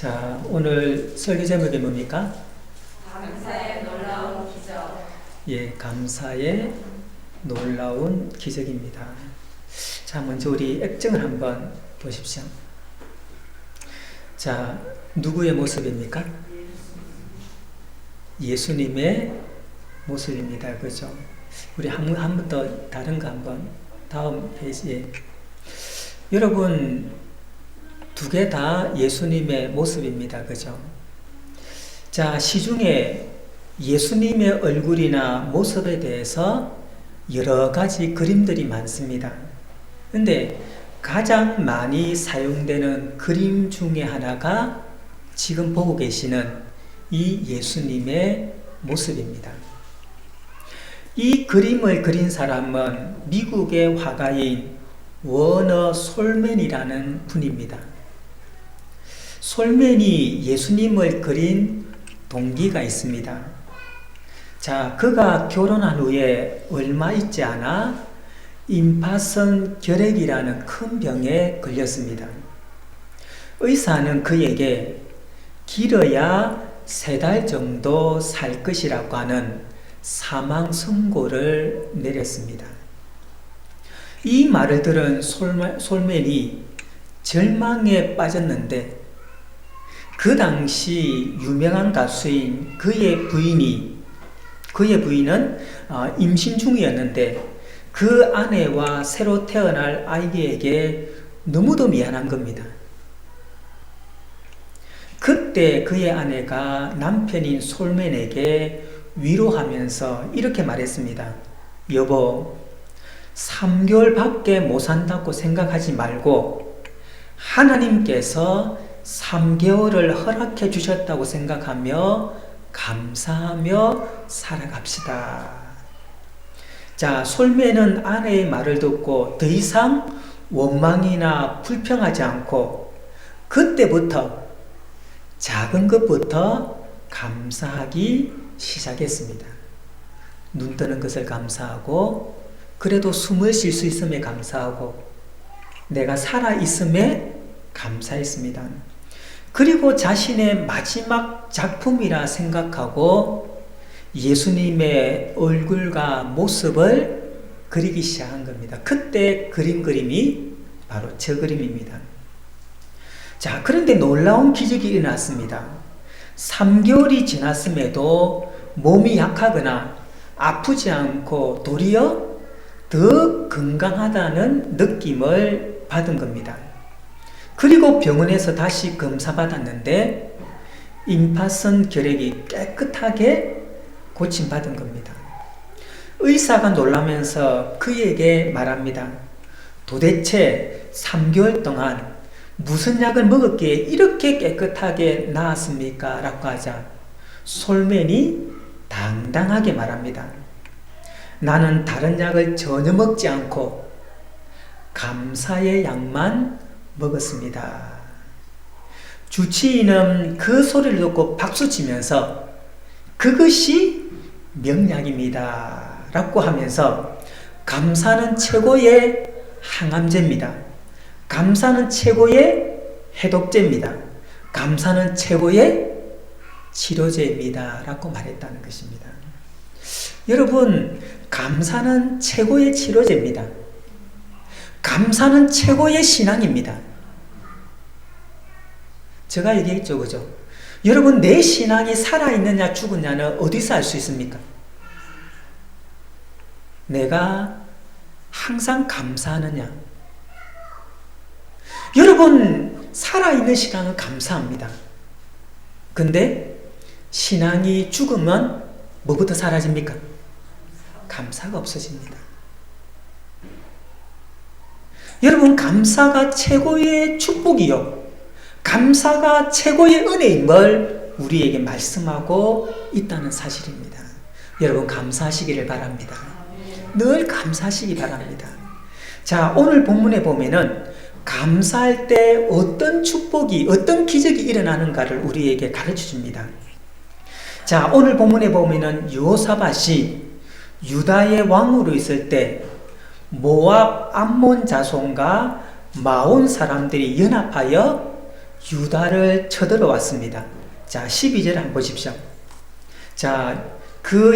자, 오늘 설교 제목이 뭡니까? 감사의 놀라운 기적. 예, 감사의 놀라운 기적입니다. 자, 먼저 우리 액정을 한번 보십시오. 자, 누구의 모습입니까? 예수님의 모습입니다. 그죠? 우리 한 번 더 다른 거 한번 다음 페이지에. 여러분, 두 개 다 예수님의 모습입니다. 그죠? 자, 시중에 예수님의 얼굴이나 모습에 대해서 여러 가지 그림들이 많습니다. 근데 가장 많이 사용되는 그림 중에 하나가 지금 보고 계시는 이 예수님의 모습입니다. 이 그림을 그린 사람은 미국의 화가인 워너 솔맨이라는 분입니다. 솔맨이 예수님을 그린 동기가 있습니다. 자, 그가 결혼한 후에 얼마 있지 않아 임파선 결핵이라는 큰 병에 걸렸습니다. 의사는 그에게 길어야 3달 정도 살 것이라고 하는 사망 선고를 내렸습니다. 이 말을 들은 솔맨이 절망에 빠졌는데 그 당시 유명한 가수인 그의 부인은 임신 중이었는데 그 아내와 새로 태어날 아이에게 너무도 미안한 겁니다. 그때 그의 아내가 남편인 솔맨에게 위로하면서 이렇게 말했습니다. 여보, 3개월밖에 못 산다고 생각하지 말고 하나님께서 3개월을 허락해 주셨다고 생각하며 감사하며 살아갑시다. 자, 솔맨은 아내의 말을 듣고 더 이상 원망이나 불평하지 않고 그때부터 작은 것부터 감사하기 시작했습니다. 눈 뜨는 것을 감사하고, 그래도 숨을 쉴 수 있음에 감사하고, 내가 살아있음에 감사했습니다. 그리고 자신의 마지막 작품이라 생각하고 예수님의 얼굴과 모습을 그리기 시작한 겁니다. 그때 그린 그림이 바로 저 그림입니다. 자, 그런데 놀라운 기적이 일어났습니다. 3개월이 지났음에도 몸이 약하거나 아프지 않고 도리어 더 건강하다는 느낌을 받은 겁니다. 그리고 병원에서 다시 검사받았는데 임파선 결핵이 깨끗하게 고침받은 겁니다. 의사가 놀라면서 그에게 말합니다. 도대체 3개월 동안 무슨 약을 먹었기에 이렇게 깨끗하게 나았습니까? 라고 하자 솔맨이 당당하게 말합니다. 나는 다른 약을 전혀 먹지 않고 감사의 약만 먹었습니다. 주치의는 그 소리를 듣고 박수치면서 그것이 명약입니다 라고 하면서 감사는 최고의 항암제입니다. 감사는 최고의 해독제입니다. 감사는 최고의 치료제입니다 라고 말했다는 것입니다. 여러분, 감사는 최고의 치료제입니다. 감사는 최고의 신앙입니다. 제가 얘기했죠, 그죠? 여러분, 내 신앙이 살아있느냐 죽었냐는 어디서 알 수 있습니까? 내가 항상 감사하느냐. 여러분, 살아있는 신앙은 감사합니다. 근데 신앙이 죽으면 뭐부터 사라집니까? 감사가 없어집니다. 여러분, 감사가 최고의 축복이요, 감사가 최고의 은혜인 걸 우리에게 말씀하고 있다는 사실입니다. 여러분, 감사하시기를 바랍니다. 늘 감사하시기 바랍니다. 자, 오늘 본문에 보면은 감사할 때 어떤 축복이, 어떤 기적이 일어나는가를 우리에게 가르쳐 줍니다. 자, 오늘 본문에 보면은 여호사밧이 유다의 왕으로 있을 때 모압 암몬 자손과 마온 사람들이 연합하여 유다를 쳐들어왔습니다. 자, 12절 한번 보십시오. 자, 그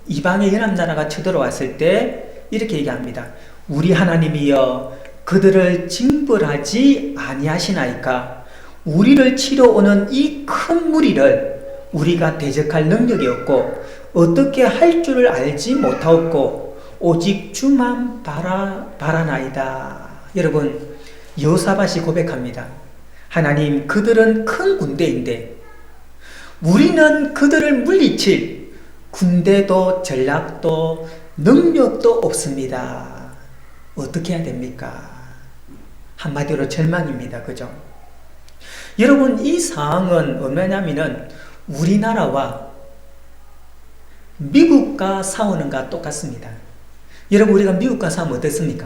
이방의 연합나라가 쳐들어왔을 때 이렇게 얘기합니다. 우리 하나님이여 그들을 징벌하지 아니하시나이까. 우리를 치러 오는 이 큰 무리를 우리가 대적할 능력이 없고 어떻게 할 줄을 알지 못하옵고 오직 주만 바라나이다. 여러분, 여호사밧이 고백합니다. 하나님, 그들은 큰 군대인데 우리는 그들을 물리칠 군대도 전략도 능력도 없습니다. 어떻게 해야 됩니까? 한마디로 절망입니다. 그죠? 여러분, 이 상황은 얼마냐면은 우리나라와 미국과 싸우는 것과 똑같습니다. 여러분, 우리가 미국과 싸우면 어떻습니까?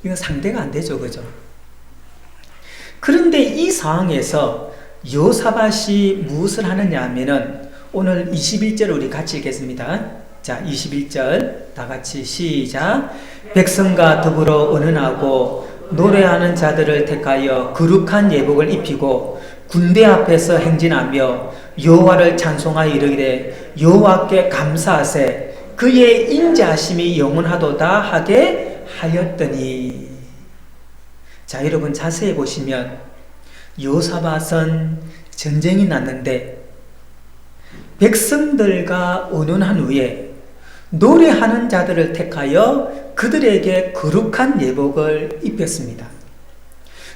이건 상대가 안 되죠. 그죠? 그런데 이 상황에서 여호사밧이 무엇을 하느냐 하면은 오늘 21절 우리 같이 읽겠습니다. 자, 21절 다 같이 시작. 백성과 더불어 언언하고 노래하는 자들을 택하여 거룩한 예복을 입히고 군대 앞에서 행진하며 여호와를 찬송하여 이르기를 여호와께 감사하세 그의 인자하심이 영원하도다 하게 하였더니. 자, 여러분 자세히 보시면 여호사밧은 전쟁이 났는데 백성들과 언언한 후에 노래하는 자들을 택하여 그들에게 거룩한 예복을 입혔습니다.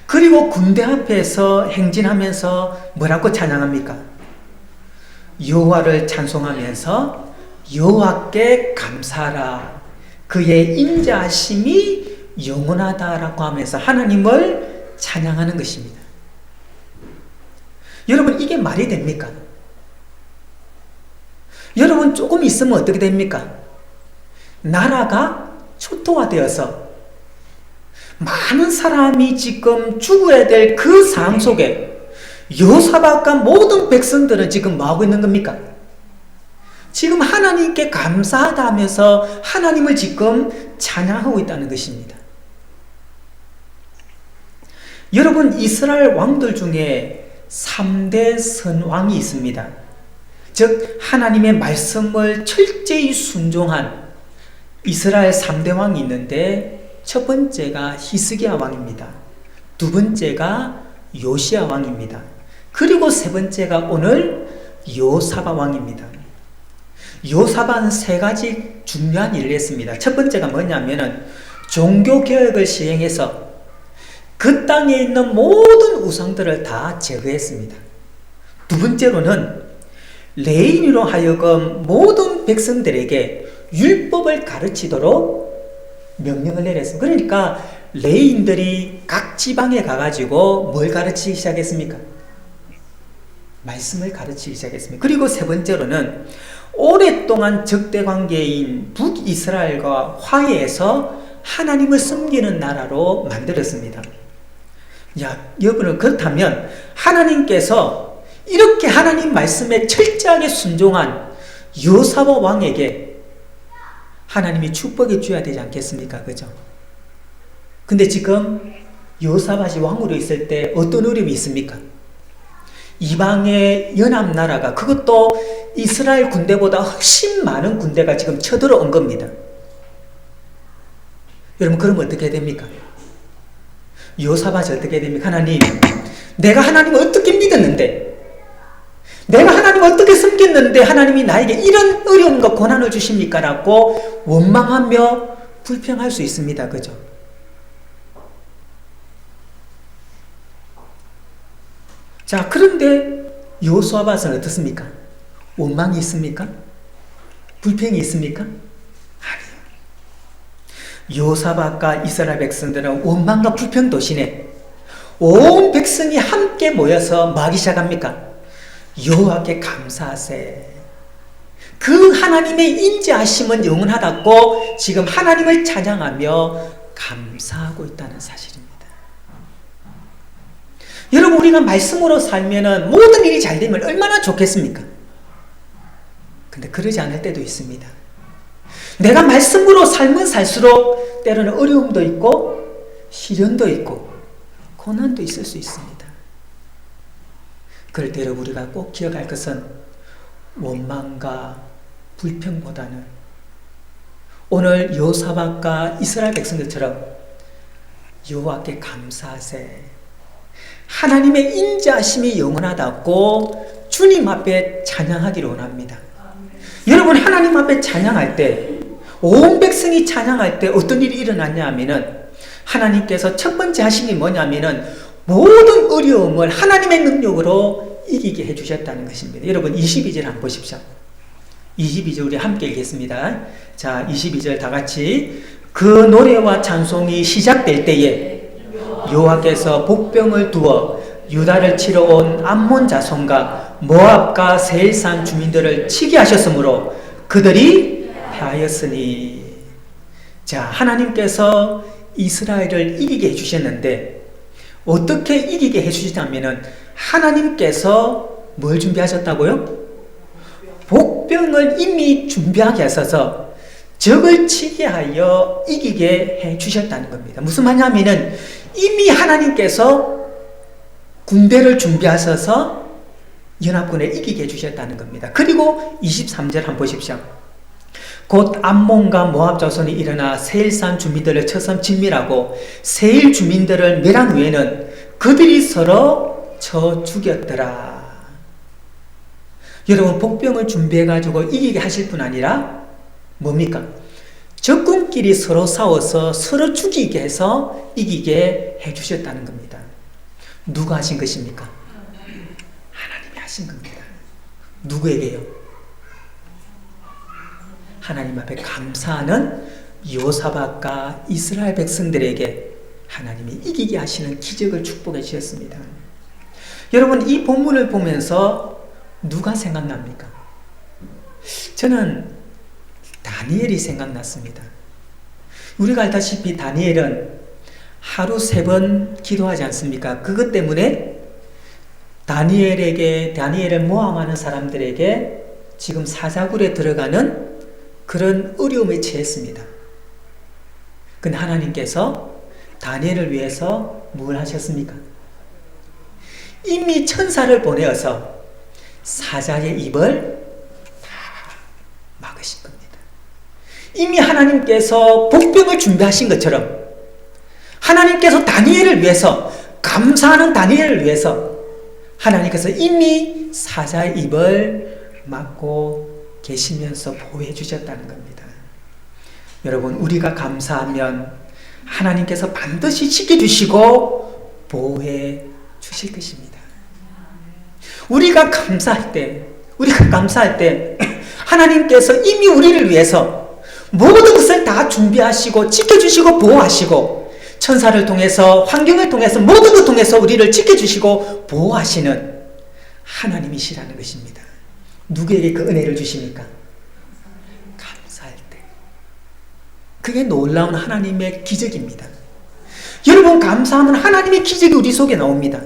그리고 군대 앞에서 행진하면서 뭐라고 찬양합니까? 여호와를 찬송하면서 여호와께 감사하라 그의 인자하심이 영원하다라고 하면서 하나님을 찬양하는 것입니다. 여러분, 이게 말이 됩니까? 여러분, 조금 있으면 어떻게 됩니까? 나라가 초토화되어서 많은 사람이 지금 죽어야 될 그 상황 속에 여호사밧과 모든 백성들은 지금 뭐하고 있는 겁니까? 지금 하나님께 감사하다 하면서 하나님을 지금 찬양하고 있다는 것입니다. 여러분, 이스라엘 왕들 중에 3대 선왕이 있습니다. 즉 하나님의 말씀을 철저히 순종한 이스라엘 3대 왕이 있는데 첫 번째가 히스기야 왕입니다. 두 번째가 요시야 왕입니다. 그리고 세 번째가 오늘 여호사밧 왕입니다. 여호사밧은 세 가지 중요한 일을 했습니다. 첫 번째가 뭐냐면은 종교개혁을 시행해서 그 땅에 있는 모든 우상들을 다 제거했습니다. 두 번째로는 레위인으로 하여금 모든 백성들에게 율법을 가르치도록 명령을 내렸습니다. 그러니까 레위인들이 각 지방에 가가지고 뭘 가르치기 시작했습니까? 말씀을 가르치기 시작했습니다. 그리고 세 번째로는 오랫동안 적대관계인 북이스라엘과 화해해서 하나님을 섬기는 나라로 만들었습니다. 야, 여러분, 그렇다면 하나님께서 이렇게 하나님 말씀에 철저하게 순종한 여호사밧 왕에게 하나님이 축복해 줘야 되지 않겠습니까? 그죠? 근데 지금 여호사밧이 왕으로 있을 때 어떤 어려움이 있습니까? 이방의 연합나라가, 그것도 이스라엘 군대보다 훨씬 많은 군대가 지금 쳐들어온 겁니다. 여러분, 그러면 어떻게 됩니까? 여호사밧이 어떻게 됩니까? 하나님, 내가 하나님을 어떻게 믿었는데, 내가 하나님을 어떻게 섬겼는데 하나님이 나에게 이런 어려움과 고난을 주십니까? 라고 원망하며 불평할 수 있습니다. 그죠? 자, 그런데 여호사밧은 어떻습니까? 원망이 있습니까? 불평이 있습니까? 아니요. 여호사밧과 이스라엘 백성들은 원망과 불평 도시에 온 백성이 함께 모여서 뭐 하기 시작합니까? 여호와께 감사하세. 그 하나님의 인자하심은 영원하다고 지금 하나님을 찬양하며 감사하고 있다는 사실입니다. 여러분, 우리가 말씀으로 살면은 모든 일이 잘 되면 얼마나 좋겠습니까? 근데 그러지 않을 때도 있습니다. 내가 말씀으로 살면 살수록 때로는 어려움도 있고 시련도 있고 고난도 있을 수 있습니다. 그럴 때 여러분 우리가 꼭 기억할 것은 원망과 불평보다는 오늘 여호사밧과 이스라엘 백성들처럼 여호와께 감사하세. 하나님의 인자하심이 영원하다고 주님 앞에 찬양하기를 원합니다. 여러분 하나님 앞에 찬양할 때 온 백성이 찬양할 때 어떤 일이 일어났냐 하면은 하나님께서 첫 번째 하신 게 뭐냐면은 모든 어려움을 하나님의 능력으로 이기게 해주셨다는 것입니다. 여러분 22절 한번 보십시오. 22절 우리 함께 읽겠습니다. 자, 22절 다 같이. 그 노래와 찬송이 시작될 때에 여호와께서 복병을 두어 유다를 치러 온 암몬 자손과 모압과 세일산 주민들을 치게 하셨으므로 그들이 패하였으니. 자, 하나님께서 이스라엘을 이기게 해주셨는데 어떻게 이기게 해주시냐면은 하나님께서 뭘 준비하셨다고요? 복병을 이미 준비하게 하셔서 적을 치게 하여 이기게 해주셨다는 겁니다. 무슨 말이냐면은 이미 하나님께서 군대를 준비하셔서 연합군을 이기게 해주셨다는 겁니다. 그리고 23절 한번 보십시오. 곧 암몬과 모압 자손이 일어나 세일산 주민들을 쳐서 진멸하고 세일 주민들을 멸한 후에는 그들이 서로 쳐 죽였더라. 여러분 복병을 준비해가지고 이기게 하실 뿐 아니라 뭡니까? 적군끼리 서로 싸워서 서로 죽이게 해서 이기게 해주셨다는 겁니다. 누가 하신 것입니까? 하나님이 하신 겁니다. 누구에게요? 하나님 앞에 감사하는 여호사밧과 이스라엘 백성들에게 하나님이 이기게 하시는 기적을 축복해 주셨습니다. 여러분 이 본문을 보면서 누가 생각납니까? 저는 다니엘이 생각났습니다. 우리가 알다시피 다니엘은 하루 3번 기도하지 않습니까? 그것 때문에 다니엘을 모함하는 사람들에게 지금 사자굴에 들어가는 그런 어려움에 처했습니다. 근데 하나님께서 다니엘을 위해서 뭘 하셨습니까? 이미 천사를 보내어서 사자의 입을 다 막으신 겁니다. 이미 하나님께서 복병을 준비하신 것처럼 하나님께서 다니엘을 위해서, 감사하는 다니엘을 위해서 하나님께서 이미 사자의 입을 막고 계시면서 보호해 주셨다는 겁니다. 여러분 우리가 감사하면 하나님께서 반드시 지켜주시고 보호해 주실 것입니다. 우리가 감사할 때 하나님께서 이미 우리를 위해서 모든 것을 다 준비하시고 지켜주시고 보호하시고 천사를 통해서 환경을 통해서 모든 것 통해서 우리를 지켜주시고 보호하시는 하나님이시라는 것입니다. 누구에게 그 은혜를 주십니까? 감사할 때. 그게 놀라운 하나님의 기적입니다. 여러분 감사하면 하나님의 기적이 우리 속에 나옵니다.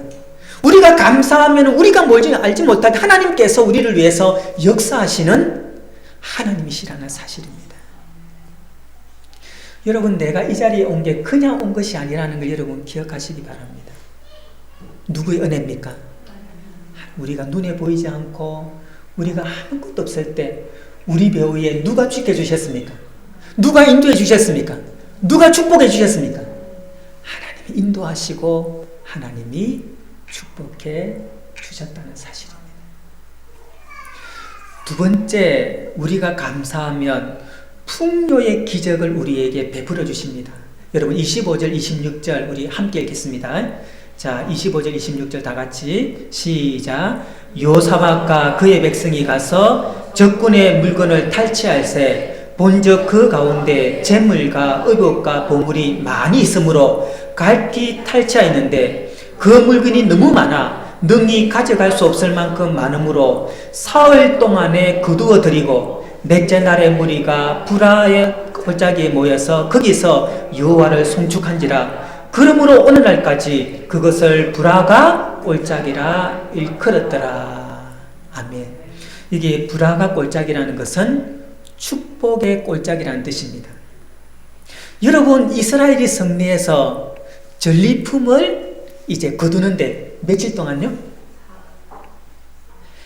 우리가 감사하면 우리가 뭘지 알지 못할 하나님께서 우리를 위해서 역사하시는 하나님이시라는 사실입니다. 여러분 내가 이 자리에 온 게 그냥 온 것이 아니라는 걸 여러분 기억하시기 바랍니다. 누구의 은혜입니까? 우리가 눈에 보이지 않고 우리가 아무것도 없을 때 우리 배후에 누가 지켜주셨습니까? 누가 인도해 주셨습니까? 누가 축복해 주셨습니까? 하나님이 인도하시고 하나님이 축복해 주셨다는 사실입니다. 두 번째, 우리가 감사하면 풍요의 기적을 우리에게 베풀어 주십니다. 여러분 25절 26절 우리 함께 읽겠습니다. 자, 25절 26절 다 같이 시작. 여호사밧과 그의 백성이 가서 적군의 물건을 탈취할세 본즉 그 가운데 재물과 의복과 보물이 많이 있으므로 갈기 탈취하였는데 그 물건이 너무 많아 능히 가져갈 수 없을 만큼 많으므로 사흘 동안에 거두어 드리고 넷째 날의 무리가 부라의 골짜기에 모여서 거기서 여호와를 송축한지라. 그러므로 오늘날까지 그것을 부라가 골짜기라 일컬었더라. 아멘. 이게 부라가 골짜기라는 것은 축복의 골짜기라는 뜻입니다. 여러분 이스라엘이 승리해서 전리품을 이제 거두는데 며칠 동안요?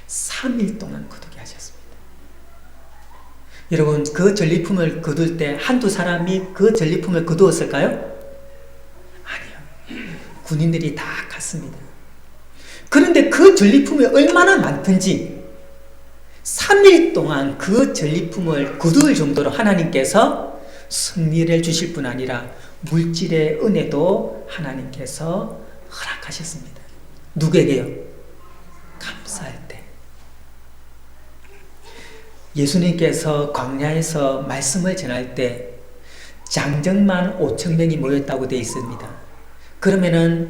3일 동안 거두게 하셨습니다. 여러분, 그 전리품을 거둘 때 한두 사람이 그 전리품을 거두었을까요? 아니요. 군인들이 다 갔습니다. 그런데 그 전리품이 얼마나 많든지 3일 동안 그 전리품을 거둘 정도로 하나님께서 승리를 주실 뿐 아니라 물질의 은혜도 하나님께서 허락하셨습니다. 누구에게요? 감사할 때. 예수님께서 광야에서 말씀을 전할 때 장정만 5,000명이 모였다고 되어 있습니다. 그러면은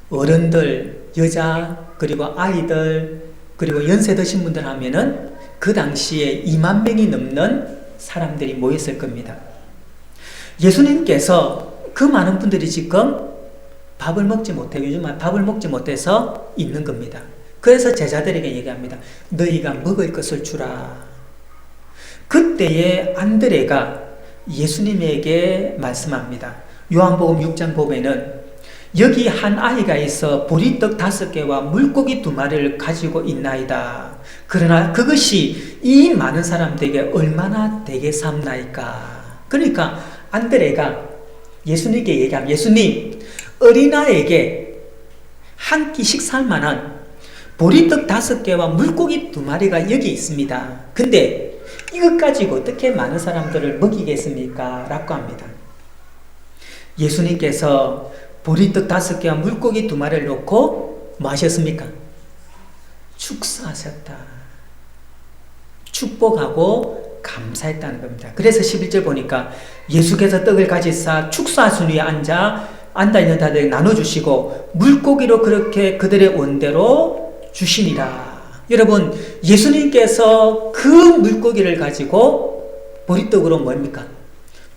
어른들, 여자, 그리고 아이들, 그리고 연세 드신 분들 하면은 그 당시에 2만 명이 넘는 사람들이 모였을 겁니다. 예수님께서 그 많은 분들이 지금 밥을 먹지 못해, 요즘 밥을 먹지 못해서 있는 겁니다. 그래서 제자들에게 얘기합니다. 너희가 먹을 것을 주라. 그때에 안드레가 예수님에게 말씀합니다. 요한복음 6장 보면은 여기 한 아이가 있어 보리떡 5개와 물고기 2마리를 가지고 있나이다. 그러나 그것이 이 많은 사람들에게 얼마나 되게 삼나이까. 그러니까 안드레가 예수님께 얘기합니다. 예수님, 어린아이에게 한 끼 식사할 만한 보리떡 5개와 물고기 2마리가 여기 있습니다. 근데 이것 가지고 어떻게 많은 사람들을 먹이겠습니까? 라고 합니다. 예수님께서 보리떡 5개와 물고기 2마리를 놓고 뭐 하셨습니까? 축사하셨다. 축복하고 감사했다는 겁니다. 그래서 11절 보니까 예수께서 떡을 가지사 축사하신 위에 앉아있는 자들에게 나눠주시고 물고기로 그렇게 그들의 원대로 주시니라. 여러분, 예수님께서 그 물고기를 가지고 보리떡으로 뭡니까?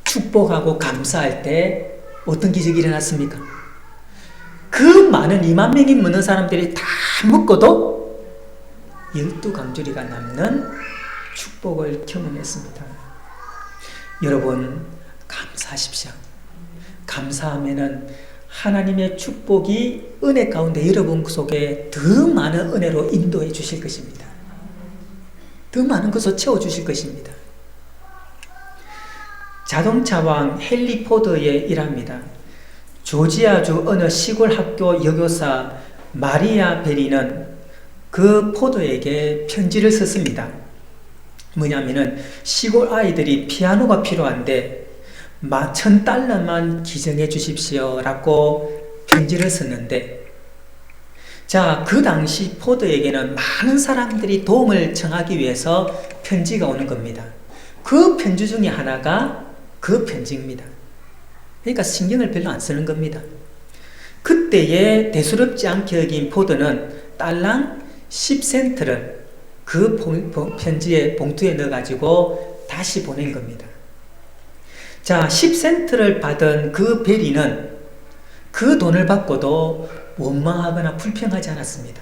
축복하고 감사할 때 어떤 기적이 일어났습니까? 그 많은 2만 명이 먹는 사람들이 다 먹고도 12강주리가 남는 축복을 경험했습니다. 여러분, 감사하십시오. 감사하면은 하나님의 축복이 은혜 가운데 여러분 속에 더 많은 은혜로 인도해 주실 것입니다. 더 많은 것을 채워주실 것입니다. 자동차왕 헨리 포드의 일합니다. 조지아주 어느 시골 학교 여교사 마리아 베리는 그 포드에게 편지를 썼습니다. 뭐냐면은 시골 아이들이 피아노가 필요한데 $1,000만 기증해 주십시오 라고 편지를 썼는데, 자, 그 당시 포드에게는 많은 사람들이 도움을 청하기 위해서 편지가 오는 겁니다. 그 편지 중에 하나가 그 편지입니다. 그러니까 신경을 별로 안 쓰는 겁니다. 그때에 대수롭지 않게 여긴 포드는 달랑 10센트를 그 편지에 봉투에 넣어가지고 다시 보낸 겁니다. 자, 10센트를 받은 그 베리는 그 돈을 받고도 원망하거나 불평하지 않았습니다.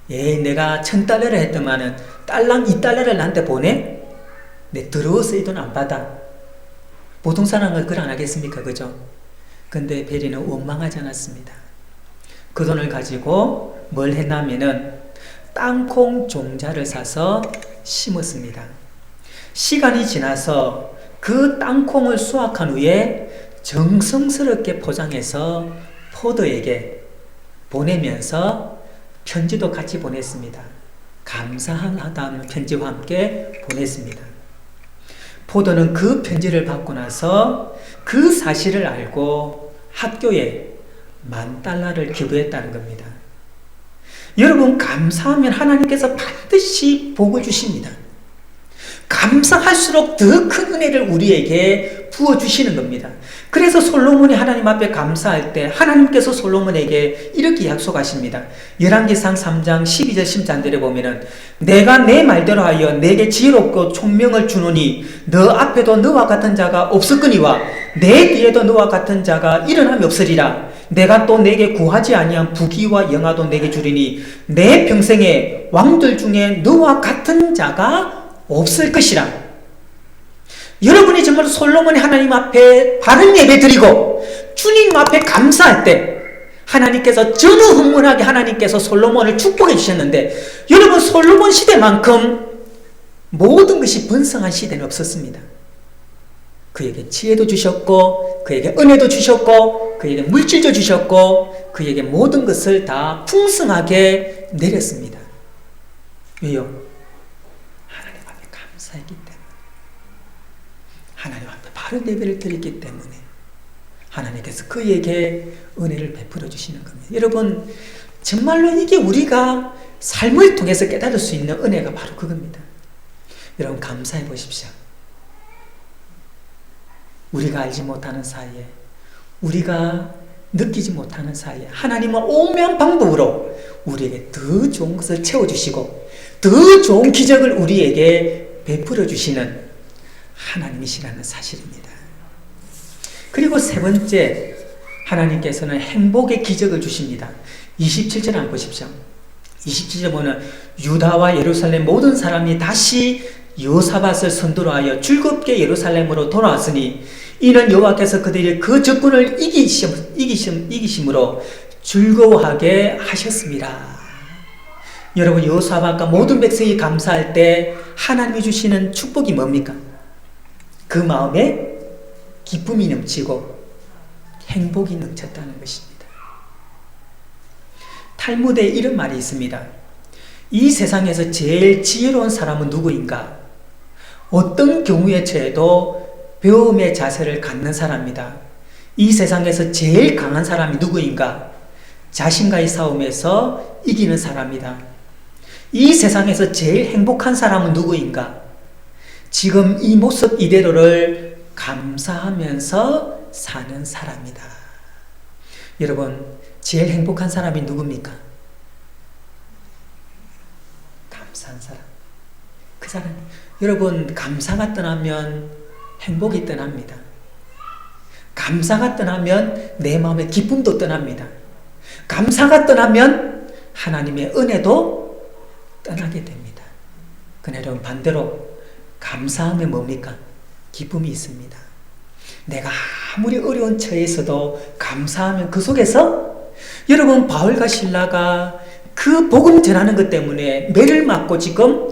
내가 $1,000를 했더만은 달랑 $2를 나한테 보내? 내 더러워서 이 돈 안 받아. 보통 사람은 그걸 안 하겠습니까? 그죠? 근데 베리는 원망하지 않았습니다. 그 돈을 가지고 뭘 했냐면은 땅콩 종자를 사서 심었습니다. 시간이 지나서 그 땅콩을 수확한 후에 정성스럽게 포장해서 포드에게 보내면서 편지도 같이 보냈습니다. 감사하다는 편지와 함께 보냈습니다. 포드는 그 편지를 받고 나서 그 사실을 알고 학교에 $10,000를 기부했다는 겁니다. 여러분, 감사하면 하나님께서 반드시 복을 주십니다. 감사할수록 더 큰 은혜를 우리에게 부어주시는 겁니다. 그래서 솔로몬이 하나님 앞에 감사할 때 하나님께서 솔로몬에게 이렇게 약속하십니다. 열왕기상 3장 12절 13절에 보면은 내가 내 말대로 하여 내게 지혜롭고 총명을 주노니 너 앞에도 너와 같은 자가 없었거니와 내 뒤에도 너와 같은 자가 일어남이 없으리라. 내가 또 내게 구하지 아니한 부귀와 영화도 내게 주리니 내 평생에 왕들 중에 너와 같은 자가 없을 것이라. 여러분이 정말 솔로몬이 하나님 앞에 바른 예배 드리고 주님 앞에 감사할 때 하나님께서 전후흥문하게 하나님께서 솔로몬을 축복해 주셨는데, 여러분 솔로몬 시대만큼 모든 것이 번성한 시대는 없었습니다. 그에게 지혜도 주셨고, 그에게 은혜도 주셨고, 그에게 물질도 주셨고, 그에게 모든 것을 다 풍성하게 내렸습니다. 왜요? 하나님 앞에 감사했기 때문에, 하나님 앞에 바른 예배를 드렸기 때문에 하나님께서 그에게 은혜를 베풀어 주시는 겁니다. 여러분 정말로 이게 우리가 삶을 통해서 깨달을 수 있는 은혜가 바로 그겁니다. 여러분 감사해 보십시오. 우리가 알지 못하는 사이에, 우리가 느끼지 못하는 사이에 하나님은 오묘한 방법으로 우리에게 더 좋은 것을 채워주시고 더 좋은 기적을 우리에게 베풀어 주시는 하나님이시라는 사실입니다. 그리고 세 번째, 하나님께서는 행복의 기적을 주십니다. 27절 한번 보십시오. 27절 보면 유다와 예루살렘 모든 사람이 다시 여호사밧을 선두로 하여 즐겁게 예루살렘으로 돌아왔으니 이는 여호와께서 그들의 그 적군을 이기심으로 즐거워하게 하셨습니다. 여러분 여호사밧과 모든 백성이 감사할 때 하나님이 주시는 축복이 뭡니까? 그 마음에 기쁨이 넘치고 행복이 넘쳤다는 것입니다. 탈무드에 이런 말이 있습니다. 이 세상에서 제일 지혜로운 사람은 누구인가? 어떤 경우에 처해도 배움의 자세를 갖는 사람이다. 이 세상에서 제일 강한 사람이 누구인가? 자신과의 싸움에서 이기는 사람이다. 이 세상에서 제일 행복한 사람은 누구인가? 지금 이 모습 이대로를 감사하면서 사는 사람이다. 여러분, 제일 행복한 사람이 누굽니까? 감사한 사람. 그 사람. 여러분, 감사가 떠나면 행복이 떠납니다. 감사가 떠나면 내 마음의 기쁨도 떠납니다. 감사가 떠나면 하나님의 은혜도 떠나게 됩니다. 그러나 여러분 반대로 감사하면 뭡니까? 기쁨이 있습니다. 내가 아무리 어려운 처에서도 감사하면 그 속에서 여러분 바울과 실라가 그 복음 전하는 것 때문에 매를 맞고 지금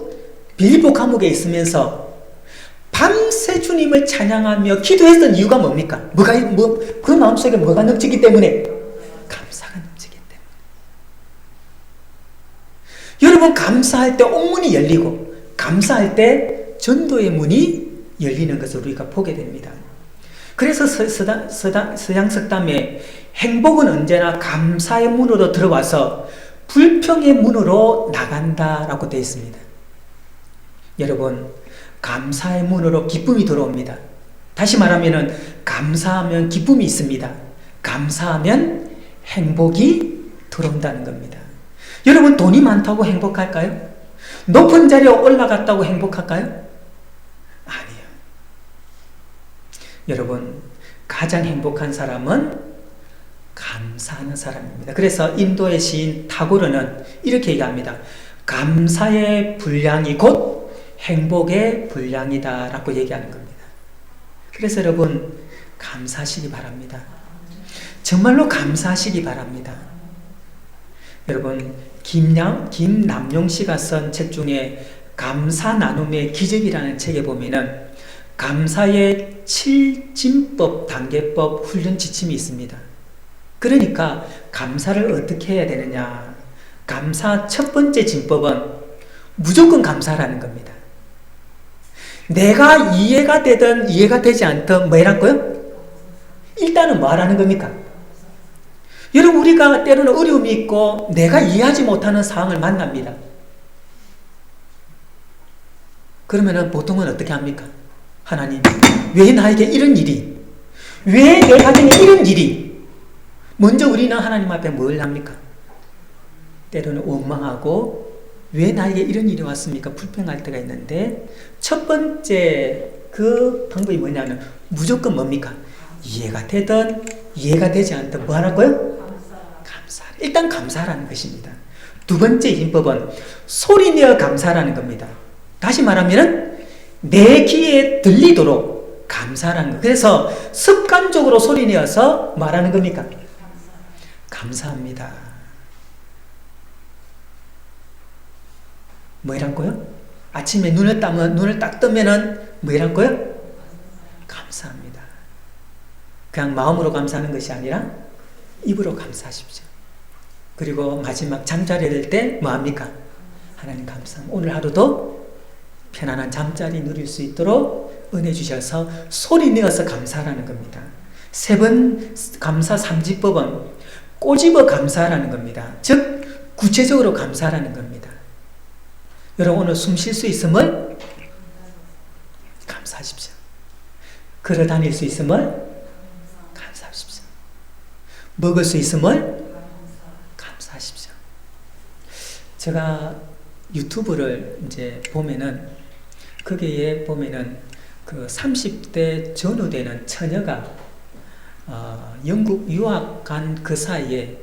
빌립보 감옥에 있으면서 밤새 주님을 찬양하며 기도했던 이유가 뭡니까? 그 마음속에 뭐가 넘치기 때문에? 감사가 넘치기 때문에. 여러분 감사할 때 옥문이 열리고 감사할 때 전도의 문이 열리는 것을 우리가 보게 됩니다. 그래서 서양석담에 행복은 언제나 감사의 문으로 들어와서 불평의 문으로 나간다라고 되어 있습니다. 여러분 감사의 문으로 기쁨이 들어옵니다. 다시 말하면 감사하면 기쁨이 있습니다. 감사하면 행복이 들어온다는 겁니다. 여러분 돈이 많다고 행복할까요? 높은 자리에 올라갔다고 행복할까요? 아니요. 여러분 가장 행복한 사람은 감사하는 사람입니다. 그래서 인도의 시인 타고르는 이렇게 얘기합니다. 감사의 분량이 곧 행복의 분량이다 라고 얘기하는 겁니다. 그래서 여러분 감사하시기 바랍니다. 정말로 감사하시기 바랍니다. 여러분 김남용 씨가 쓴 책 중에 감사 나눔의 기적이라는 책에 보면은 감사의 7진법, 단계법, 훈련 지침이 있습니다. 그러니까 감사를 어떻게 해야 되느냐? 감사 첫 번째 진법은 무조건 감사라는 겁니다. 내가 이해가 되든 이해가 되지 않든 뭐 해라고요? 일단은 뭐 하라는 겁니까? 여러분 우리가 때로는 어려움이 있고 내가 이해하지 못하는 상황을 만납니다. 그러면은 보통은 어떻게 합니까? 하나님 왜 나에게 이런 일이, 왜 내 가정에 이런 일이, 먼저 우리는 하나님 앞에 뭘 합니까? 때로는 원망하고 왜 나에게 이런 일이 왔습니까? 불평할 때가 있는데 첫 번째 그 방법이 뭐냐면 무조건 뭡니까? 이해가 되든 이해가 되지 않든 뭐 하라고요? 감사하라. 일단 감사하라는 것입니다. 두 번째 인법은 소리내어 감사하라는 겁니다. 다시 말하면 내 귀에 들리도록 감사라는 거. 그래서 습관적으로 소리내어서 말하는 겁니까? 감사합니다. 뭐라고요? 아침에 눈을 딱 뜨면은 뭐라고요? 감사합니다. 그냥 마음으로 감사하는 것이 아니라 입으로 감사하십시오. 그리고 마지막 잠자리에 들 때 뭐합니까? 하나님 감사합니다. 오늘 하루도 편안한 잠자리 누릴 수 있도록 은혜 주셔서 소리 내어서 감사하라는 겁니다. 세 번 감사 삼지법은 꼬집어 감사하라는 겁니다. 즉 구체적으로 감사하라는 겁니다. 여러분 오늘 숨 쉴 수 있음을 감사하십시오. 걸어 다닐 수 있음을 감사하십시오. 먹을 수 있음을 감사하십시오. 제가 유튜브를 이제 보면은 거기에 보면은 그 30대 전후되는 처녀가 영국 유학 간 그 사이에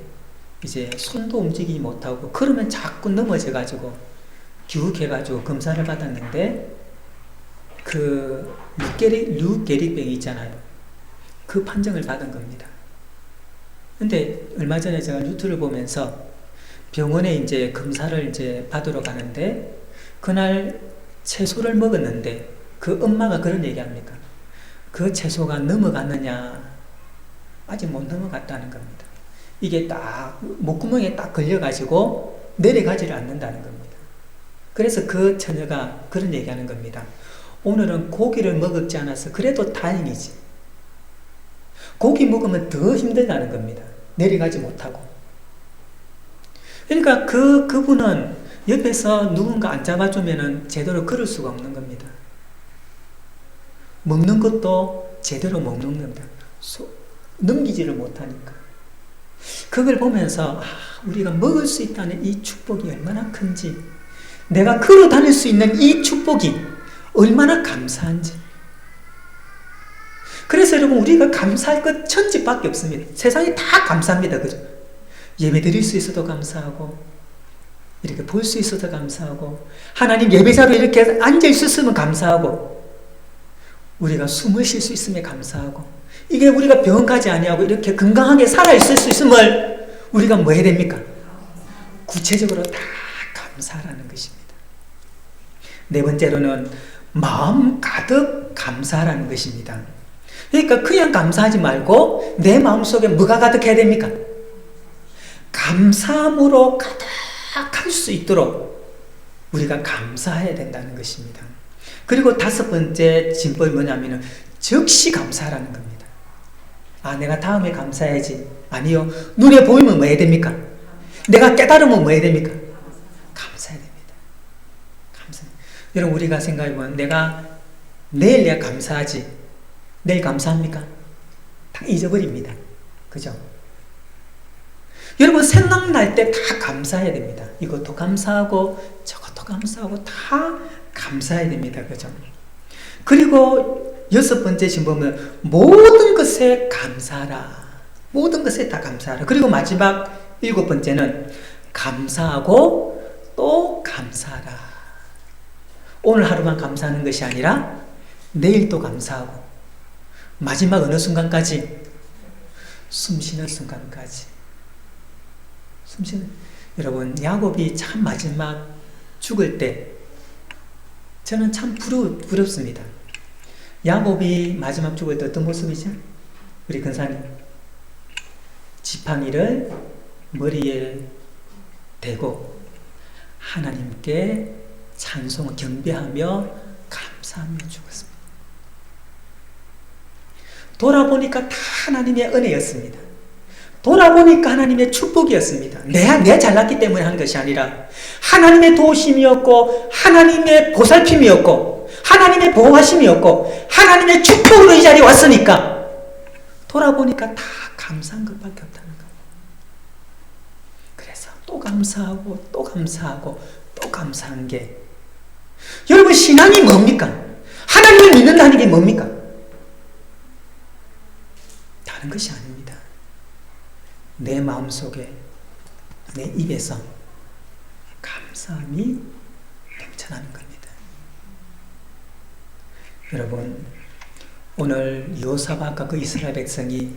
이제 손도 움직이지 못하고 그러면 자꾸 넘어져 가지고 기욱해가지고 검사를 받았는데 그 루게릭병이 있잖아요. 그 판정을 받은 겁니다. 근데 얼마 전에 제가 유튜브를 보면서 병원에 이제 검사를 이제 받으러 가는데 그날 채소를 먹었는데 그 엄마가 그런 얘기합니까? 그 채소가 넘어갔느냐? 아직 못 넘어갔다는 겁니다. 이게 딱 목구멍에 딱 걸려가지고 내려가지를 않는다는 겁니다. 그래서 그 처녀가 그런 얘기하는 겁니다. 오늘은 고기를 먹지 않아서 그래도 다행이지. 고기 먹으면 더 힘들다는 겁니다. 내려가지 못하고. 그러니까 그분은 옆에서 누군가 안 잡아주면 제대로 걸을 수가 없는 겁니다. 먹는 것도 제대로 못 먹는다. 넘기지를 못하니까. 그걸 보면서 우리가 먹을 수 있다는 이 축복이 얼마나 큰지, 내가 걸어 다닐 수 있는 이 축복이 얼마나 감사한지. 그래서 여러분 우리가 감사할 것 천지밖에 없습니다. 세상이 다 감사합니다. 그죠? 예배 드릴 수 있어도 감사하고 이렇게 볼 수 있어도 감사하고 하나님 예배자로 이렇게 앉아 있었으면 감사하고 우리가 숨을 쉴 수 있음에 감사하고 이게 우리가 병원 가지 아니하고 이렇게 건강하게 살아있을 수 있음을 우리가 뭐 해야 됩니까? 구체적으로 다 감사하라는 것입니다. 네 번째로는 마음 가득 감사하라는 것입니다. 그러니까 그냥 감사하지 말고 내 마음속에 뭐가 가득해야 됩니까? 감사함으로 가득할 수 있도록 우리가 감사해야 된다는 것입니다. 그리고 다섯 번째 진법이 뭐냐면 즉시 감사하라는 겁니다. 내가 다음에 감사해야지. 아니요. 눈에 보이면 뭐 해야 됩니까? 내가 깨달으면 뭐 해야 됩니까? 감사해야 됩니다. 감사. 여러분 우리가 생각해보면 내일 내가 감사하지. 내일 감사합니까? 다 잊어버립니다. 그죠? 여러분 생각날 때 다 감사해야 됩니다. 이것도 감사하고 저것도 감사하고 다 감사해야 됩니다. 그죠? 그리고 여섯 번째 진법은 모든 것에 감사하라. 모든 것에 다 감사하라. 그리고 마지막 일곱 번째는 감사하고 또 감사하라. 오늘 하루만 감사하는 것이 아니라 내일 또 감사하고 마지막 어느 순간까지? 숨 쉬는 순간까지. 여러분 야곱이 참 마지막 죽을 때 저는 참 부럽습니다. 야곱이 마지막 죽을 때 어떤 모습이죠? 우리 근사님 지팡이를 머리에 대고 하나님께 찬송 경배하며 감사하며 죽었습니다. 돌아보니까 다 하나님의 은혜였습니다. 돌아보니까 하나님의 축복이었습니다. 내가 잘났기 때문에 한 것이 아니라 하나님의 도우심이었고 하나님의 보살핌이었고 하나님의 보호하심이었고 하나님의 축복으로 이 자리에 왔으니까 돌아보니까 다 감사한 것밖에 없다는 거예요. 그래서 또 감사하고 또 감사하고 또 감사한 게 여러분 신앙이 뭡니까? 하나님을 믿는다는 게 뭡니까? 다른 것이 아닙니다. 내 마음속에 내 입에서 감사함이 넘쳐나는 겁니다. 여러분 오늘 여호사밧과 그 이스라엘 백성이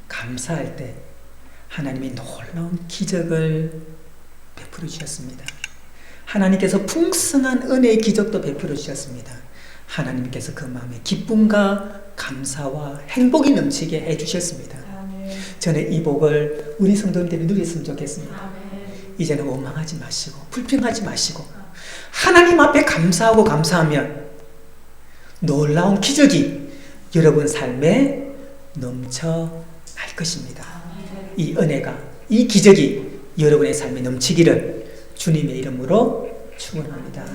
감사할 때 하나님이 놀라운 기적을 베풀어 주셨습니다. 하나님께서 풍성한 은혜의 기적도 베풀어 주셨습니다. 하나님께서 그 마음에 기쁨과 감사와 행복이 넘치게 해주셨습니다. 저는 이 복을 우리 성도님들이 누렸으면 좋겠습니다. 이제는 원망하지 마시고 불평하지 마시고 하나님 앞에 감사하고 감사하면 놀라운 기적이 여러분 삶에 넘쳐날 것입니다. 이 은혜가, 이 기적이 여러분의 삶에 넘치기를 주님의 이름으로 축원합니다.